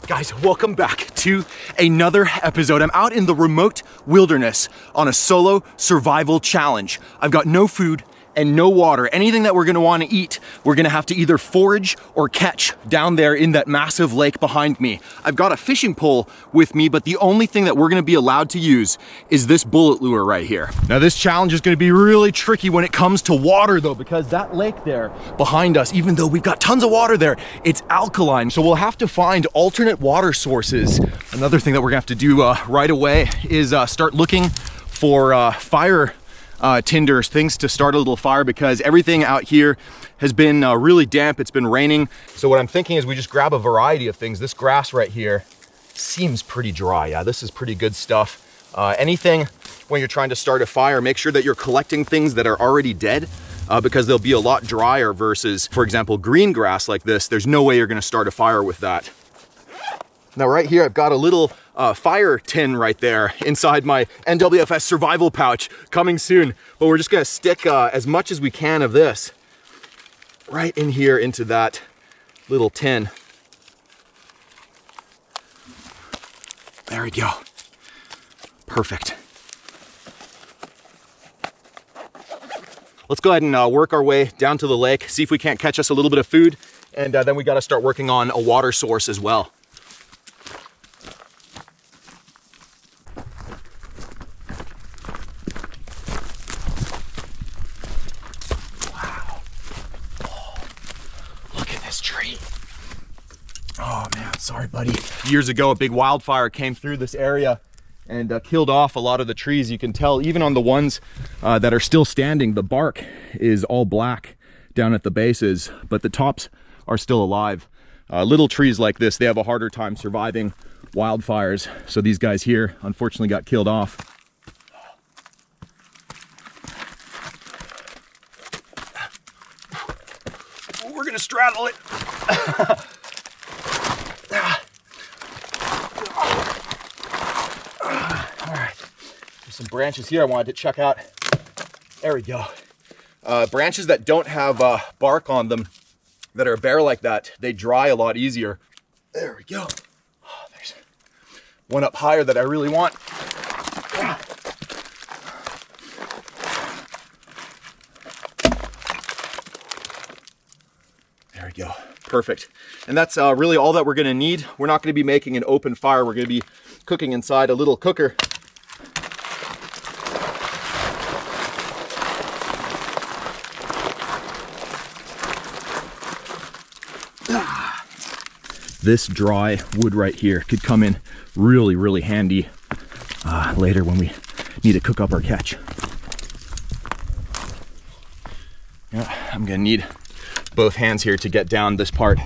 Guys, welcome back to another episode. I'm out in the remote wilderness on a solo survival challenge. I've got no food and no water. Anything that we're gonna wanna eat, we're gonna have to either forage or catch down there in that massive lake behind me. I've got a fishing pole with me, but the only thing that we're gonna be allowed to use is this bullet lure right here. Now this challenge is gonna be really tricky when it comes to water though, because that lake there behind us, even though we've got tons of water there, it's alkaline. So we'll have to find alternate water sources. Another thing that we're gonna have to do right away is start looking for fire tinders, things to start a little fire, because everything out here has been really damp. It's been raining. So what I'm thinking is we just grab a variety of things. This grass right here seems pretty dry. Yeah, this is pretty good stuff. Anything when you're trying to start a fire, make sure that you're collecting things that are already dead, because they'll be a lot drier versus, for example, green grass like this. There's no way you're gonna start a fire with that. Now right here, I've got a little fire tin right there inside my NWFS survival pouch, coming soon. But we're just gonna stick as much as we can of this right in here into that little tin. There we go. Perfect. Let's go ahead and work our way down to the lake, see if we can't catch us a little bit of food, and then we gotta start working on a water source as well. Tree. Oh man, sorry buddy. Years ago, a big wildfire came through this area and killed off a lot of the trees. You can tell even on the ones that are still standing, the bark is all black down at the bases, but the tops are still alive. Little trees like this, they have a harder time surviving wildfires. So these guys here unfortunately got killed off. We're gonna straddle it. All right, there's some branches here I wanted to check out. There we go. Branches that don't have bark on them, that are bare like that, they dry a lot easier. There we go. Oh, there's one up higher that I really want. There we go, perfect. And that's really all that we're gonna need. We're not gonna be making an open fire. We're gonna be cooking inside a little cooker. This dry wood right here could come in really, really handy later when we need to cook up our catch. Yeah, I'm gonna need both hands here to get down this part.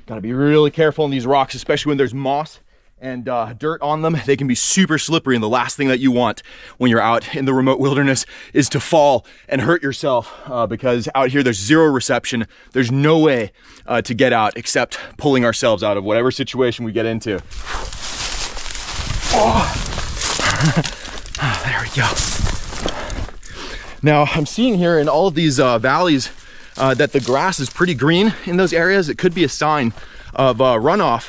Gotta be really careful on these rocks, especially when there's moss and dirt on them. They can be super slippery, and the last thing that you want when you're out in the remote wilderness is to fall and hurt yourself, because out here there's zero reception. There's no way to get out except pulling ourselves out of whatever situation we get into. Oh. There we go. Now I'm seeing here in all of these valleys that the grass is pretty green in those areas. It could be a sign of runoff.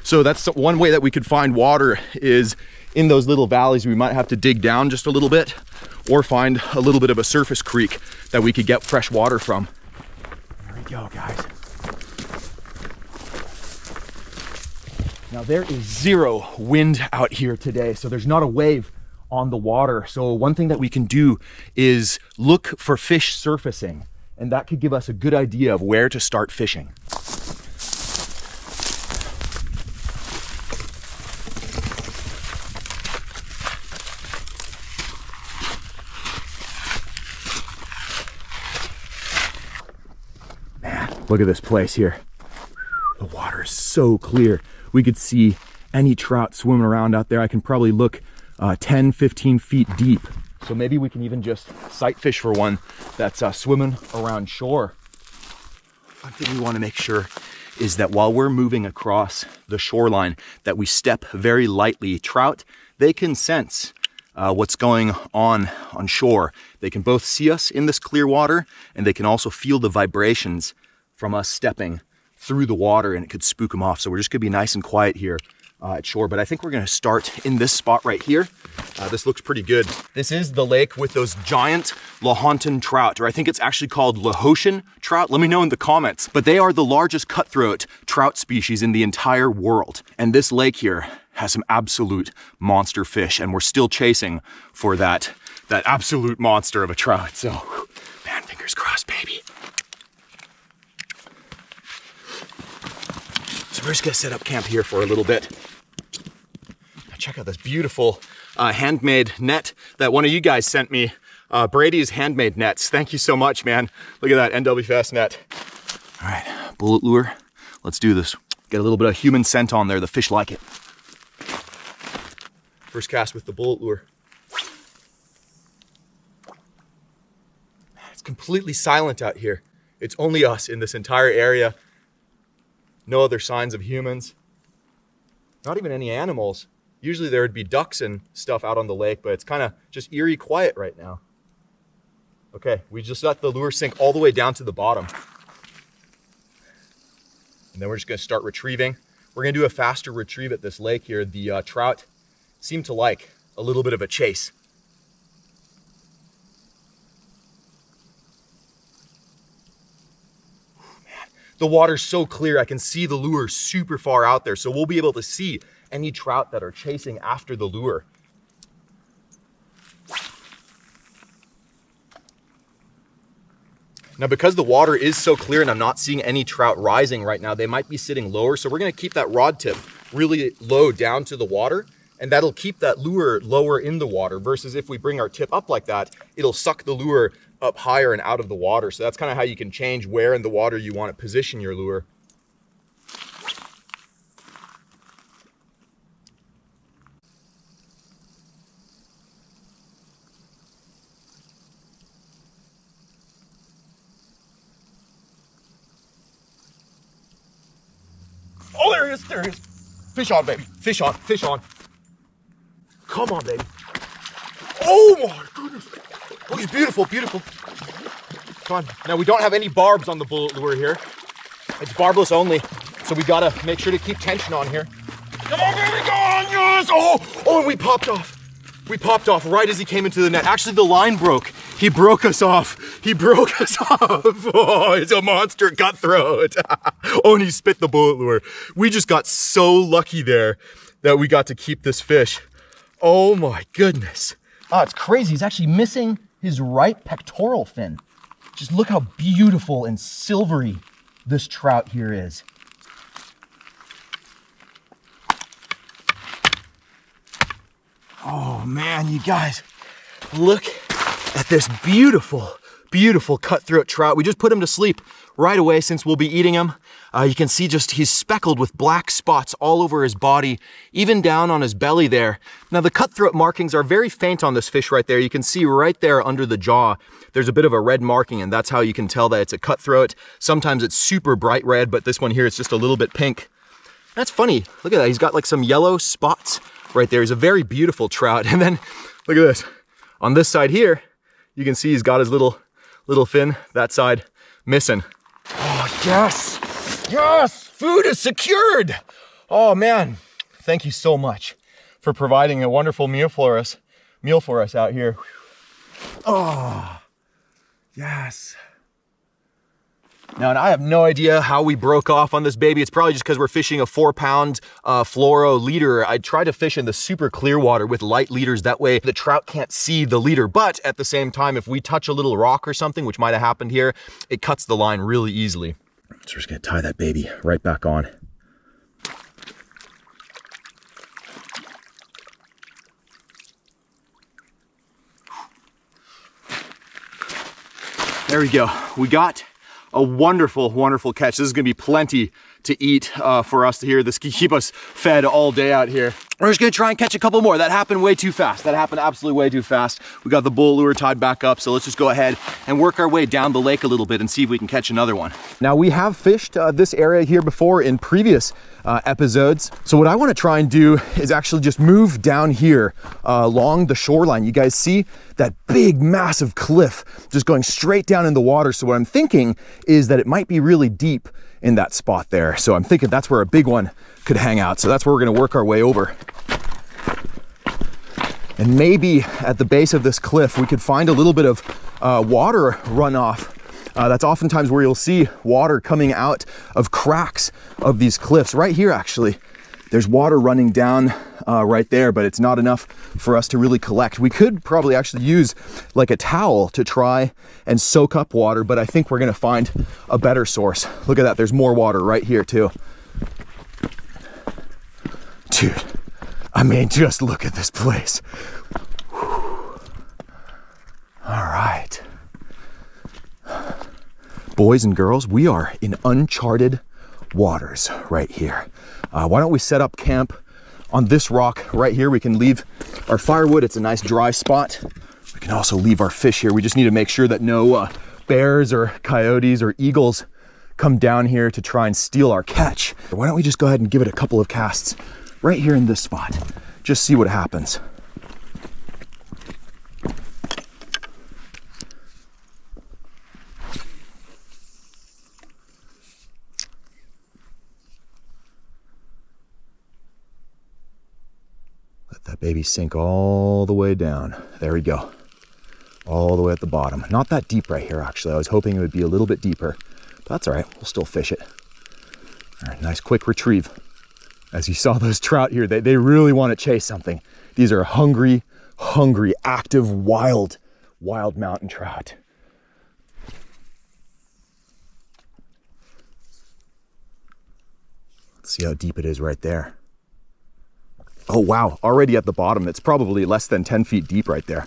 So that's one way that we could find water, is in those little valleys. We might have to dig down just a little bit or find a little bit of a surface creek that we could get fresh water from. There we go, guys. Now there is zero wind out here today, so there's not a wave on the water. So one thing that we can do is look for fish surfacing, and that could give us a good idea of where to start fishing. Look at this place here. The water is so clear. We could see any trout swimming around out there. I can probably look 10, 15 feet deep. So maybe we can even just sight fish for one that's swimming around shore. One thing we want to make sure is that while we're moving across the shoreline, that we step very lightly. Trout, they can sense what's going on shore. They can both see us in this clear water, and they can also feel the vibrations from us stepping through the water, and it could spook them off. So we're just gonna be nice and quiet here at shore. But I think we're gonna start in this spot right here. This looks pretty good. This is the lake with those giant Lahontan trout, or I think it's actually called Lahotian trout. Let me know in the comments. But they are the largest cutthroat trout species in the entire world. And this lake here has some absolute monster fish, and we're still chasing for that absolute monster of a trout. So, man, fingers crossed, baby. So we're just gonna set up camp here for a little bit. Check out this beautiful handmade net that one of you guys sent me. Brady's handmade nets. Thank you so much, man. Look at that NWFS net. All right, bullet lure. Let's do this. Get a little bit of human scent on there. The fish like it. First cast with the bullet lure. It's completely silent out here. It's only us in this entire area. No other signs of humans. Not even any animals. Usually there would be ducks and stuff out on the lake, but it's kind of just eerie quiet right now. Okay, we just let the lure sink all the way down to the bottom. And then we're just gonna start retrieving. We're gonna do a faster retrieve at this lake here. The trout seem to like a little bit of a chase. Man, the water's so clear, I can see the lure super far out there, so we'll be able to see any trout that are chasing after the lure. Now, because the water is so clear and I'm not seeing any trout rising right now, they might be sitting lower. So we're gonna keep that rod tip really low down to the water, and that'll keep that lure lower in the water, versus if we bring our tip up like that, it'll suck the lure up higher and out of the water. So that's kind of how you can change where in the water you want to position your lure. Oh, there it is, there it is. Fish on, baby, fish on, fish on. Come on, baby. Oh my goodness. Oh, he's beautiful, beautiful. Come on. Now, we don't have any barbs on the bullet lure here. It's barbless only, so we gotta make sure to keep tension on here. Come on, baby, go on, yes! Oh, and we popped off. We popped off right as he came into the net. Actually, the line broke. He broke us off. He broke us off. Oh, it's a monster cutthroat. Oh, and he spit the bullet lure. We just got so lucky there that we got to keep this fish. Oh my goodness. Oh, it's crazy. He's actually missing his right pectoral fin. Just look how beautiful and silvery this trout here is. Oh man, you guys, look at this beautiful, beautiful cutthroat trout. We just put him to sleep right away since we'll be eating him. You can see just he's speckled with black spots all over his body, even down on his belly there. Now the cutthroat markings are very faint on this fish right there. You can see right there under the jaw, there's a bit of a red marking, and that's how you can tell that it's a cutthroat. Sometimes it's super bright red, but this one here, it's just a little bit pink. That's funny. Look at that. He's got like some yellow spots right there. He's a very beautiful trout. And then look at this. On this side here, you can see he's got his little fin, that side missing. Oh, yes. Yes, food is secured. Oh man, thank you so much for providing a wonderful meal for us out here. Oh, yes. Now, and I have no idea how we broke off on this baby. It's probably just because we're fishing a 4-pound fluoro leader. I try to fish in the super clear water with light leaders. That way the trout can't see the leader. But at the same time, if we touch a little rock or something, which might have happened here, it cuts the line really easily. So we're just gonna tie that baby right back on. There we go. We got a wonderful, wonderful catch. This is gonna be plenty to eat for us here. This can keep us fed all day out here. We're just gonna try and catch a couple more. That happened way too fast. That happened absolutely way too fast. We got the bull lure tied back up, so let's just go ahead and work our way down the lake a little bit and see if we can catch another one. Now, we have fished this area here before in previous episodes. So what I wanna try and do is actually just move down here along the shoreline. You guys see that big, massive cliff just going straight down in the water. So what I'm thinking is that it might be really deep in that spot there. So I'm thinking that's where a big one could hang out. So that's where we're gonna work our way over. And maybe at the base of this cliff, we could find a little bit of water runoff. That's oftentimes where you'll see water coming out of cracks of these cliffs. Right here, actually, there's water running down right there, but it's not enough for us to really collect. We could probably actually use like a towel to try and soak up water, but I think we're gonna find a better source. Look at that, there's more water right here too. Dude, I mean, just look at this place. Whew. All right. Boys and girls, we are in uncharted waters right here. Why don't we set up camp on this rock right here? We can leave our firewood. It's a nice dry spot. We can also leave our fish here. We just need to make sure that no bears or coyotes or eagles come down here to try and steal our catch. Why don't we just go ahead and give it a couple of casts right here in this spot. Just see what happens. Let that baby sink all the way down. There we go. All the way at the bottom. Not that deep right here, actually. I was hoping it would be a little bit deeper, but that's all right. We'll still fish it. All right, nice quick retrieve. As you saw those trout here, they really want to chase something. These are hungry, active, wild mountain trout. Let's see how deep it is right there. Oh wow, already at the bottom. It's probably less than 10 feet deep right there.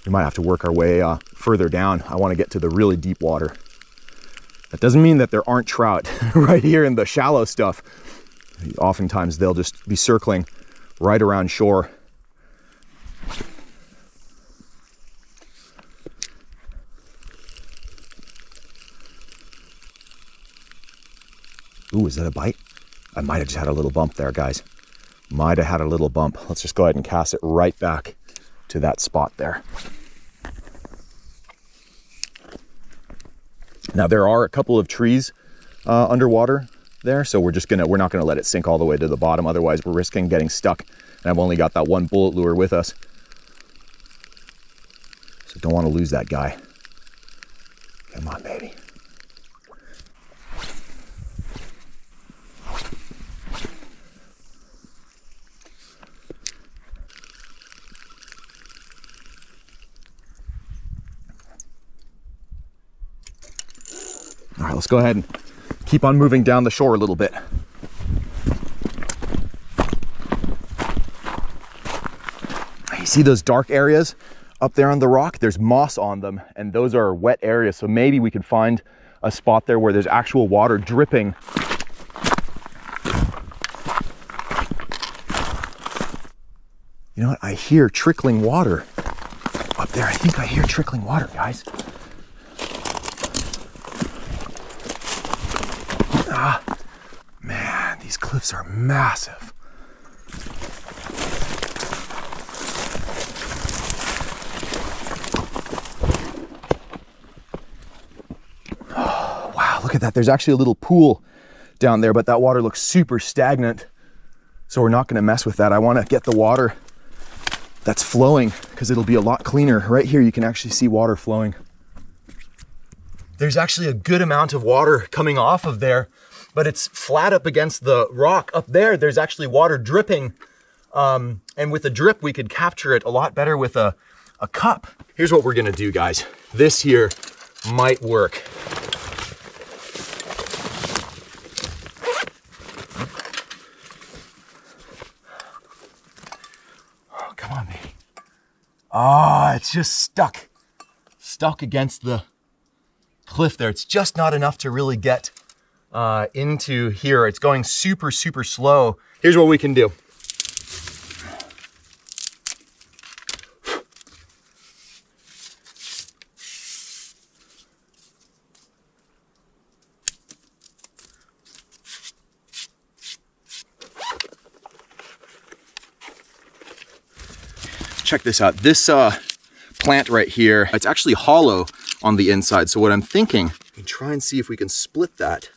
We might have to work our way further down. I want to get to the really deep water. That doesn't mean that there aren't trout right here in the shallow stuff. Oftentimes they'll just be circling right around shore. Ooh, is that a bite? I might have just had a little bump there, guys. Might have had a little bump. Let's just go ahead and cast it right back to that spot there. Now there are a couple of trees underwater there, so we're not gonna let it sink all the way to the bottom, otherwise we're risking getting stuck, and I've only got that one bullet lure with us, so don't want to lose that guy. Come on, baby. All right, let's go ahead and keep on moving down the shore a little bit. You see those dark areas up there on the rock? There's moss on them, and those are wet areas. So maybe we could find a spot there where there's actual water dripping. You know what? I hear trickling water up there. I think I hear trickling water, guys. Ah, man, these cliffs are massive. Oh, wow, look at that. There's actually a little pool down there, but that water looks super stagnant. So we're not gonna mess with that. I wanna get the water that's flowing because it'll be a lot cleaner. Right here, you can actually see water flowing. There's actually a good amount of water coming off of there, but it's flat up against the rock. Up there, there's actually water dripping. And with a drip, we could capture it a lot better with a cup. Here's what we're gonna do, guys. This here might work. Oh, come on, baby. Oh, it's just stuck against the cliff there. It's just not enough to really get into here. It's going super, super slow. Here's what we can do. check this out. This plant right here, it's actually hollow on the inside. So what I'm thinking, we can try and see if we can split that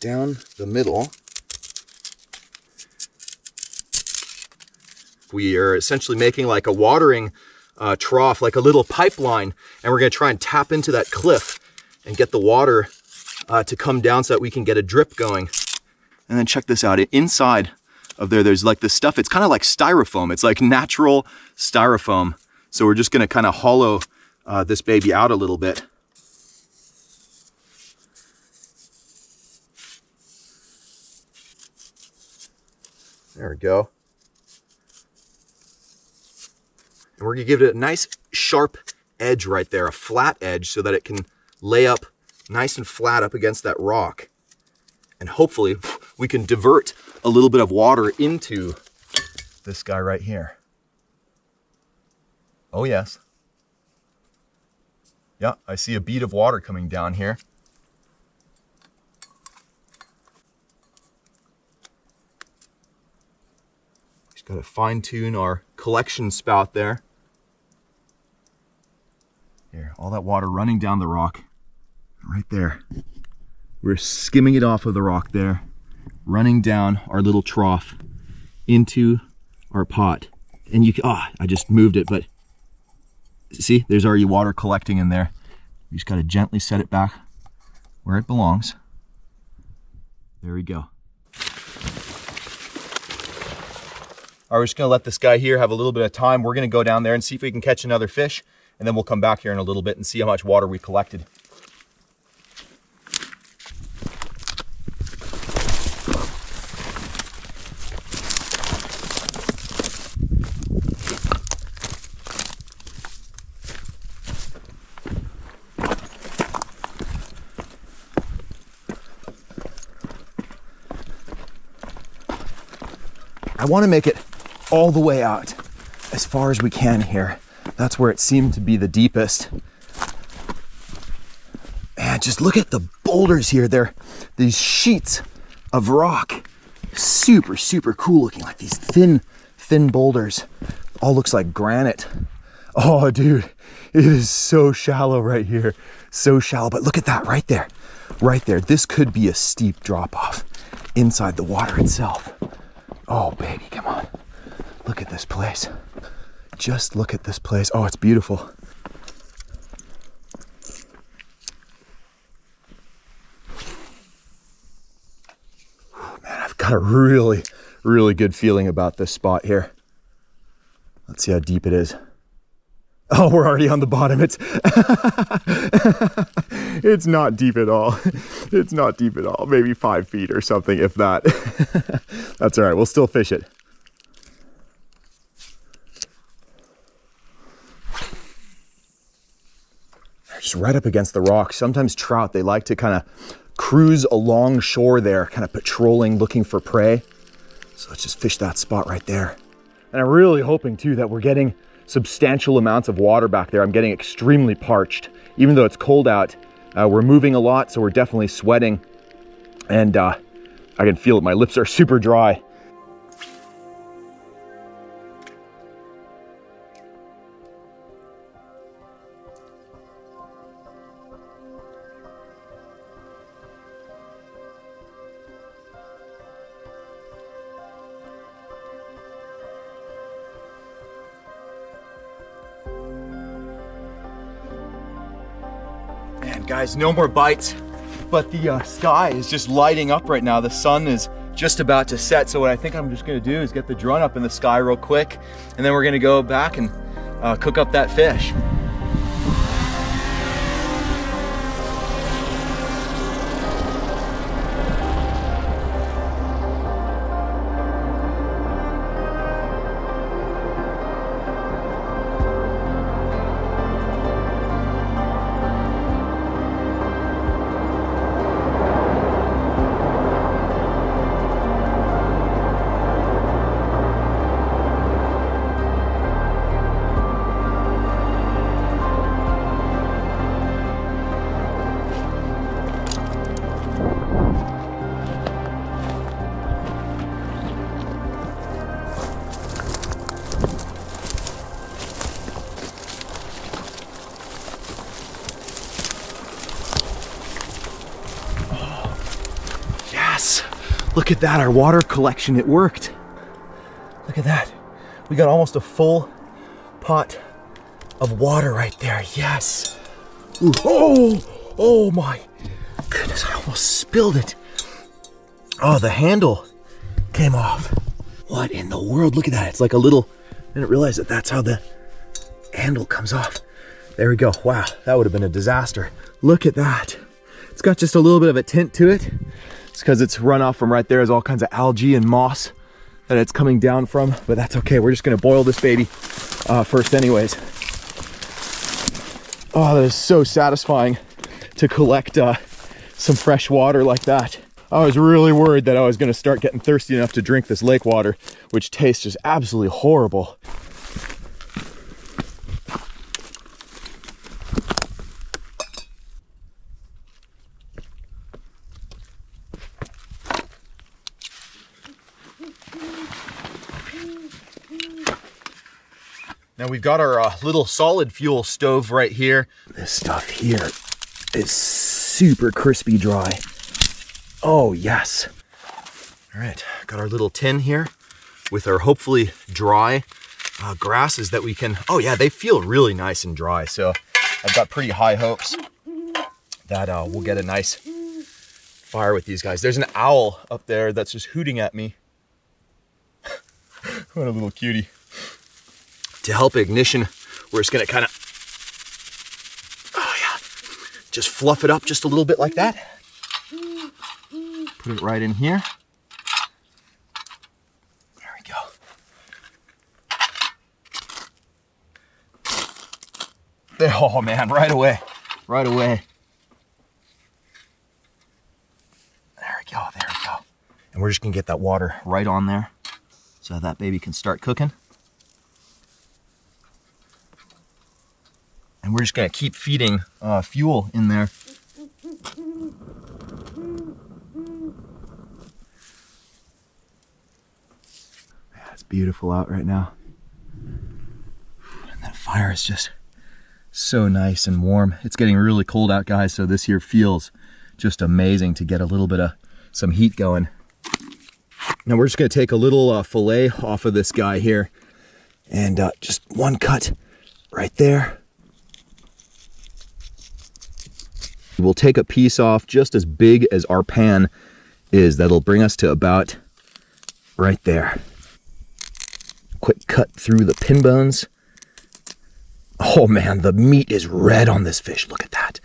down the middle. We are essentially making like a watering trough, like a little pipeline, and we're gonna try and tap into that cliff and get the water to come down so that we can get a drip going. And then check this out, inside of there's like this stuff, it's kind of like styrofoam. It's like natural styrofoam. So we're just gonna kind of hollow this baby out a little bit. There we go. And we're gonna give it a nice sharp edge right there, a flat edge, so that it can lay up nice and flat up against that rock. And hopefully we can divert a little bit of water into this guy right here. Oh yes. Yeah, I see a bead of water coming down here. Just gotta fine tune our collection spout there. Here, all that water running down the rock, right there. We're skimming it off of the rock there, running down our little trough into our pot. And you can, I just moved it, but see, there's already water collecting in there. You just gotta gently set it back where it belongs. There we go. All right, we're just gonna let this guy here have a little bit of time. We're gonna go down there and see if we can catch another fish, and then we'll come back here in a little bit and see how much water we collected. I want to make it all the way out as far as we can here. That's where it seemed to be the deepest. And just look at the boulders here. They're these sheets of rock. Super, super cool looking, like these thin boulders. All looks like granite. Oh, dude, it is so shallow right here. So shallow, but look at that right there. Right there. This could be a steep drop off inside the water itself. Oh, baby, come on. Look at this place. Just look at this place. Oh, it's beautiful. Man, I've got a really, really good feeling about this spot here. Let's see how deep it is. Oh, we're already on the bottom. It's not deep at all. It's not deep at all. Maybe 5 feet or something, if that. That's all right. We'll still fish it. They're just right up against the rocks. Sometimes trout, they like to kind of cruise along shore there, kind of patrolling, looking for prey. So let's just fish that spot right there. And I'm really hoping too that we're getting substantial amounts of water back there. I'm getting extremely parched. Even though it's cold out, we're moving a lot, so we're definitely sweating. And I can feel it, my lips are super dry. And guys, no more bites, but the sky is just lighting up right now. The sun is just about to set. So what I think I'm just gonna do is get the drone up in the sky real quick, and then we're gonna go back and cook up that fish. Yes, look at that, our water collection, it worked. Look at that. We got almost a full pot of water right there, yes. Ooh, oh my goodness, I almost spilled it. Oh, the handle came off. What in the world? Look at that. It's like a little, I didn't realize that that's how the handle comes off. There we go. Wow, that would have been a disaster. Look at that. It's got just a little bit of a tint to it. It's because it's run off from right there. There's all kinds of algae and moss that it's coming down from, but that's okay. We're just gonna boil this baby first anyways. Oh, that is so satisfying to collect some fresh water like that. I was really worried that I was gonna start getting thirsty enough to drink this lake water, which tastes just absolutely horrible. Now we've got our little solid fuel stove right here. This stuff here is super crispy dry. Oh yes. All right, got our little tin here with our hopefully dry grasses that we can, oh yeah, they feel really nice and dry. So I've got pretty high hopes that we'll get a nice fire with these guys. There's an owl up there that's just hooting at me. What a little cutie. To help ignition, we're just gonna kind of, oh yeah, just fluff it up just a little bit like that. Put it right in here. There we go. Oh man, right away, right away. There we go, there we go. And we're just gonna get that water right on there so that baby can start cooking. And we're just gonna keep feeding fuel in there. Yeah, it's beautiful out right now. And that fire is just so nice and warm. It's getting really cold out, guys, so this here feels just amazing to get a little bit of some heat going. Now we're just gonna take a little fillet off of this guy here, and just one cut right there. We'll take a piece off just as big as our pan is. That'll bring us to about right there. Quick cut through the pin bones. Oh man, the meat is red on this fish. Look at that.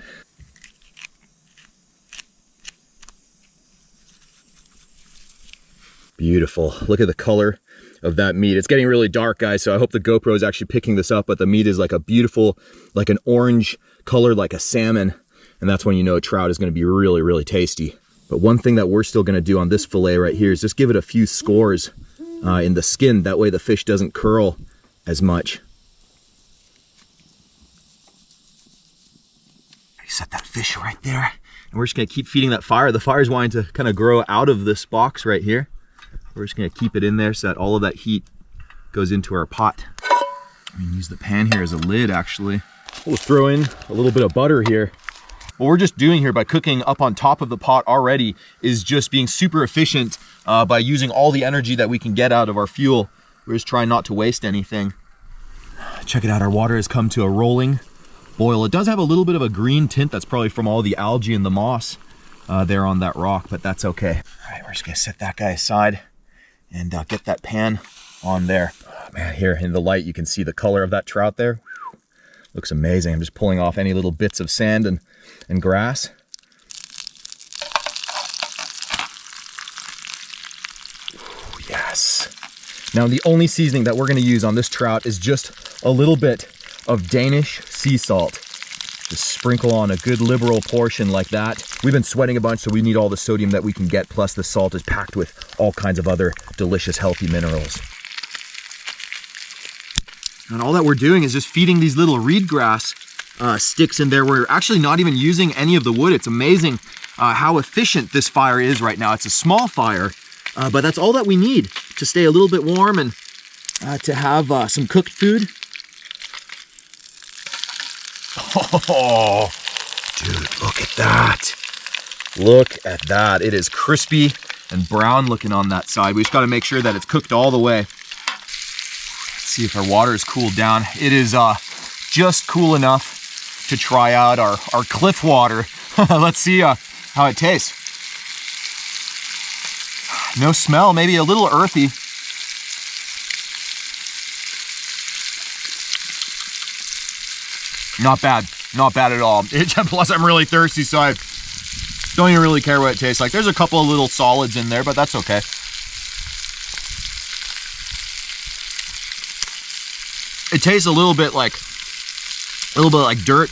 Beautiful. Look at the color of that meat. It's getting really dark, guys, so I hope the GoPro is actually picking this up, but the meat is like a beautiful, like an orange color, like a salmon. And that's when you know trout is gonna be really, really tasty. But one thing that we're still gonna do on this fillet right here is just give it a few scores in the skin. That way the fish doesn't curl as much. Set that fish right there. And we're just gonna keep feeding that fire. The fire's wanting to kind of grow out of this box right here. We're just gonna keep it in there so that all of that heat goes into our pot. We can use the pan here as a lid, actually. We'll throw in a little bit of butter here. What we're just doing here by cooking up on top of the pot already is just being super efficient by using all the energy that we can get out of our fuel. We're just trying not to waste anything. Check it out, our water has come to a rolling boil. It does have a little bit of a green tint. That's probably from all the algae and the moss there on that rock, but that's okay. All right, we're just gonna set that guy aside and get that pan on there. Oh, man, here in the light, you can see the color of that trout there. Whew. Looks amazing. I'm just pulling off any little bits of sand and grass. Ooh, yes. Now the only seasoning that we're gonna use on this trout is just a little bit of Danish sea salt. Just sprinkle on a good liberal portion like that. We've been sweating a bunch, so we need all the sodium that we can get, plus the salt is packed with all kinds of other delicious, healthy minerals. And all that we're doing is just feeding these little reed grass sticks in there. We're actually not even using any of the wood. It's amazing how efficient this fire is right now. It's a small fire, but that's all that we need to stay a little bit warm and to have some cooked food. Oh, dude, look at that. Look at that. It is crispy and brown looking on that side. We just got to make sure that it's cooked all the way. Let's see if our water is cooled down. It is just cool enough to try out our cliff water. Let's see how it tastes. No smell, maybe a little earthy. Not bad, not bad at all. Plus I'm really thirsty, so I don't even really care what it tastes like. There's a couple of little solids in there, but that's okay. It tastes a little bit like dirt.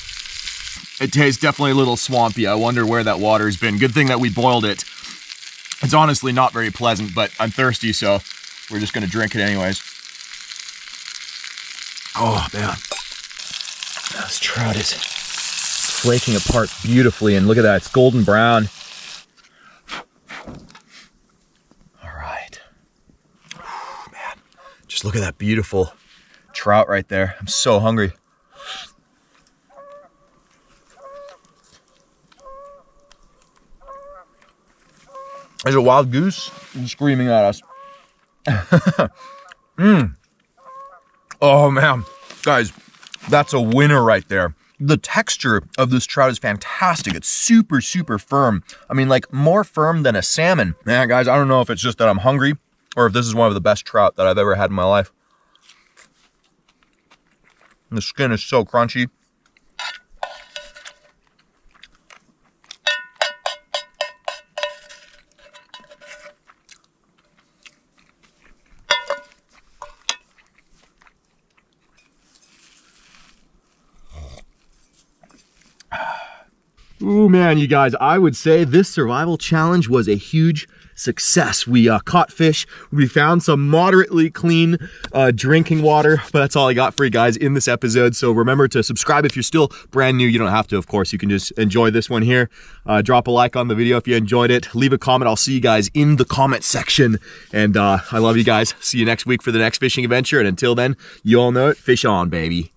It tastes definitely a little swampy. I wonder where that water's been. Good thing that we boiled it. It's honestly not very pleasant, but I'm thirsty, so we're just gonna drink it anyways. Oh man, this trout is flaking apart beautifully, and look at that, it's golden brown. All right. Man, just look at that beautiful trout right there. I'm so hungry. There's a wild goose screaming at us. Oh man, guys, that's a winner right there. The texture of this trout is fantastic. It's super, super firm. I mean, like more firm than a salmon. Man, guys, I don't know if it's just that I'm hungry or if this is one of the best trout that I've ever had in my life. The skin is so crunchy. Ooh, man, you guys, I would say this survival challenge was a huge success. We caught fish, we found some moderately clean drinking water, but that's all I got for you guys in this episode. So remember to subscribe if you're still brand new. You don't have to, of course. You can just enjoy this one here. Drop a like on the video if you enjoyed it. Leave a comment. I'll see you guys in the comment section. And I love you guys. See you next week for the next fishing adventure. And until then, you all know it. Fish on, baby.